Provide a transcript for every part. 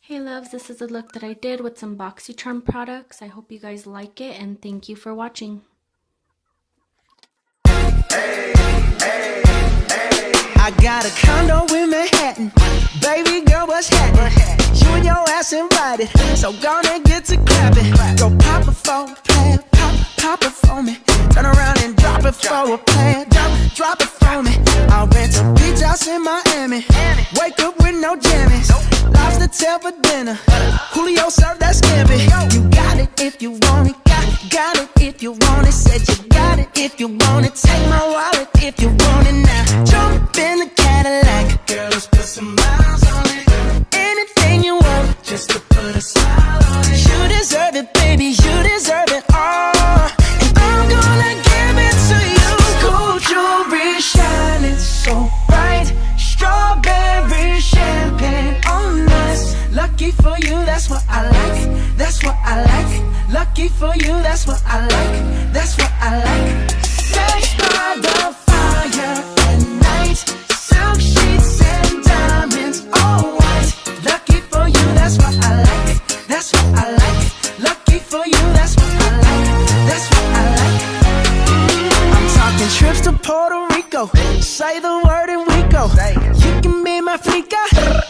Hey loves, this is a look that I did with some Boxy charm products. I hope you guys like it and thank you for watching. I got a condo in Manhattan. Baby girl, what's happening? You and your ass invited, so gonna get to clapping. Go pop it for a plan, pop it for me. Turn around and drop it for a plan, drop it for me. I'll rent a beach house in Miami. Wake up with no jammies. Lobster tail for dinner. Julio served that scampi. You got it if you want it. Got it if you want it. Said you got it if you want it. Take my wallet if you want it now. Jump in the Cadillac. Girl, let's put some miles on it. Anything you want, just to put a smile on it. You deserve it, baby. You deserve it all. And I'm gonna give it to you. Gold jewelry shining so bright. Strawberry champagne on us. Lucky for you, that's what I like. That's what I like. Lucky for you, that's what I like. That's what I like. Sex by the fire at night. Silk sheets and diamonds, all white. Lucky for you, that's what I like. That's what I like. Lucky for you, that's what I like. That's what I like. I'm talking trips to Puerto Rico. Say the word and we go. You can be my flica.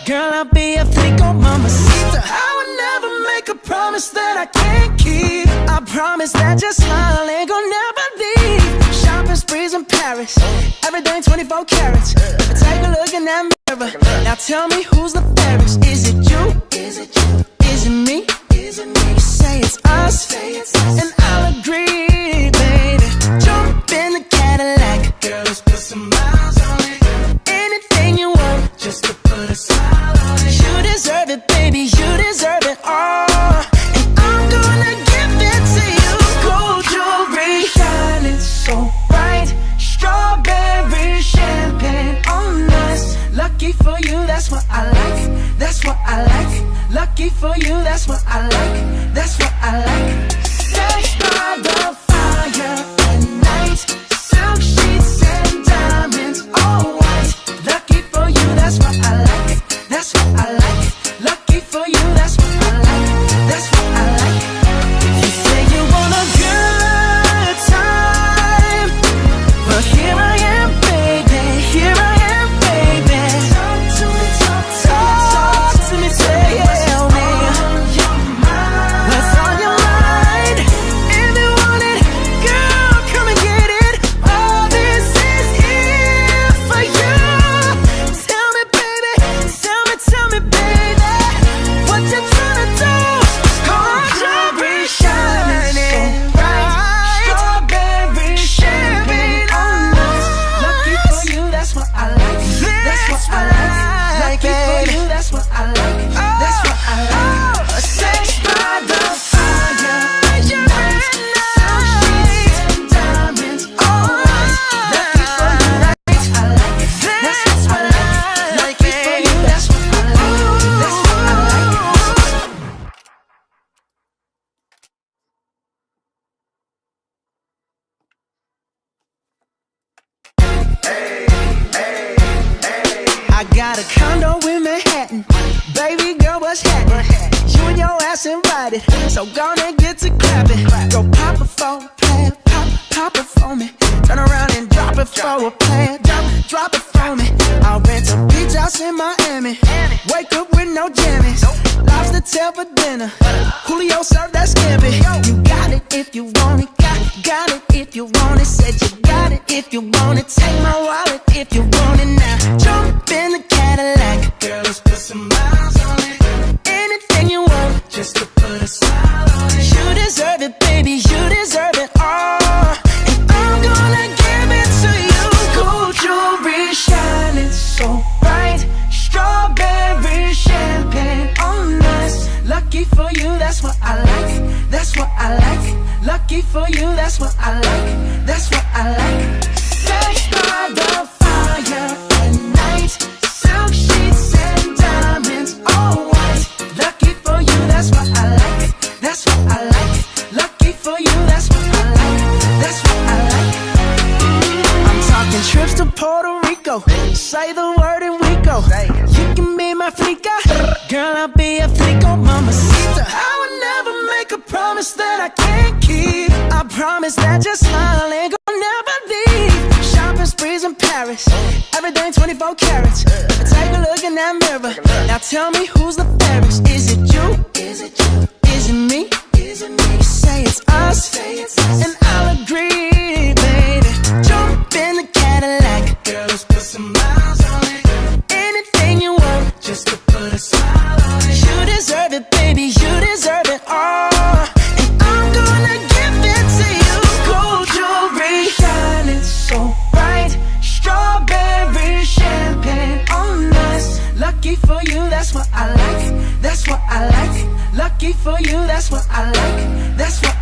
Girl, I'll be a flico, mamacita. I would never make a promise that I can't keep. I promise that your smile ain't gonna never leave. Shopping sprees in Paris. Everything 24 carats. Take a look in that mirror. Now tell me who's the fairest. Is it you? Is it you? Is it me? Is it me? Say it's us. And I'll agree, baby. Jump in the Cadillac. Girl, let's put some miles on it. Anything you want, just to put a smile on it. You deserve it, baby. You deserve it all. And I'm gonna give it to you. Gold jewelry shining so bright. Strawberry champagne on us. Lucky for you, that's what I like. That's what I like. Lucky for you, that's what I like. That's what I like. Sex by the fire at night. Silk sheets and diamonds, all white. Lucky for you, that's what I like. That's what I like. Lucky for you, that's what I like. That's what I like. You say you want a good time, but here I am, baby. Here I am, baby. Talk to me, talk to me, tell me what's on your mind. If you want it, girl, come and get it. All this is here for you. Tell me, baby, what you tryna do? Gold jewelry shining bright. Strawberry champagne on us. Lucky for you, that's what I like. That's what I like. Lucky for you, that's what I like. That's what I like. Sex by the fire at night. Silk sheets and diamonds, all white. Lucky for you, that's what I like. That's what I like. Lucky for you, that's what I like. That's what I like. I got a condo in Manhattan. Baby girl, what's happening? You and your ass invited, so gonna get to clapping. Go pop it for a plan, pop it for me. Turn around and drop it for a plan, drop it for me. I'll rent a beach house in Miami. Wake up with no jammies. Lobster tail for dinner. Julio served that scampi. You got it if you want it. Got it if you want it. Said you got it if you want it. Take my wallet if you want it now. Jump in the Cadillac. Girl, let's put some miles on it. Anything you want, just to put a smile on it. You deserve it, baby. You deserve it all. And I'm gonna give it to you. Gold jewelry shining so bright. Strawberry champagne on us. Lucky for you, that's what I like. That's what I like. Lucky for you, that's what I like. That's what I like. Sex by the fire at night. Silk sheets and diamonds, all white. Lucky for you, that's what I like. That's what I like. Lucky for you, that's what I like. That's what I like. I'm talking trips to Puerto Rico. Say the word and we go. You can be my flica. Girl, I'll be a flico mamacita. I would never make a promise that I can't keep. I promise that your smile ain't gonna never leave. Shopping sprees in Paris, everything 24 carats. Take a look in that mirror. Now tell me who's the fairest. Is it you? Is it you? Is it me? Is it me? Say it's us, and I'll agree, baby. Jump in the Cadillac, girl, let's put some miles on it. Anything you want, just to put a smile on it. You deserve it, baby, you deserve it all. And I'm gonna give it to you. Gold jewelry, shining so bright. Strawberry champagne on us. Lucky for you, that's what I like. That's what I like. Lucky for you, that's what I like. That's what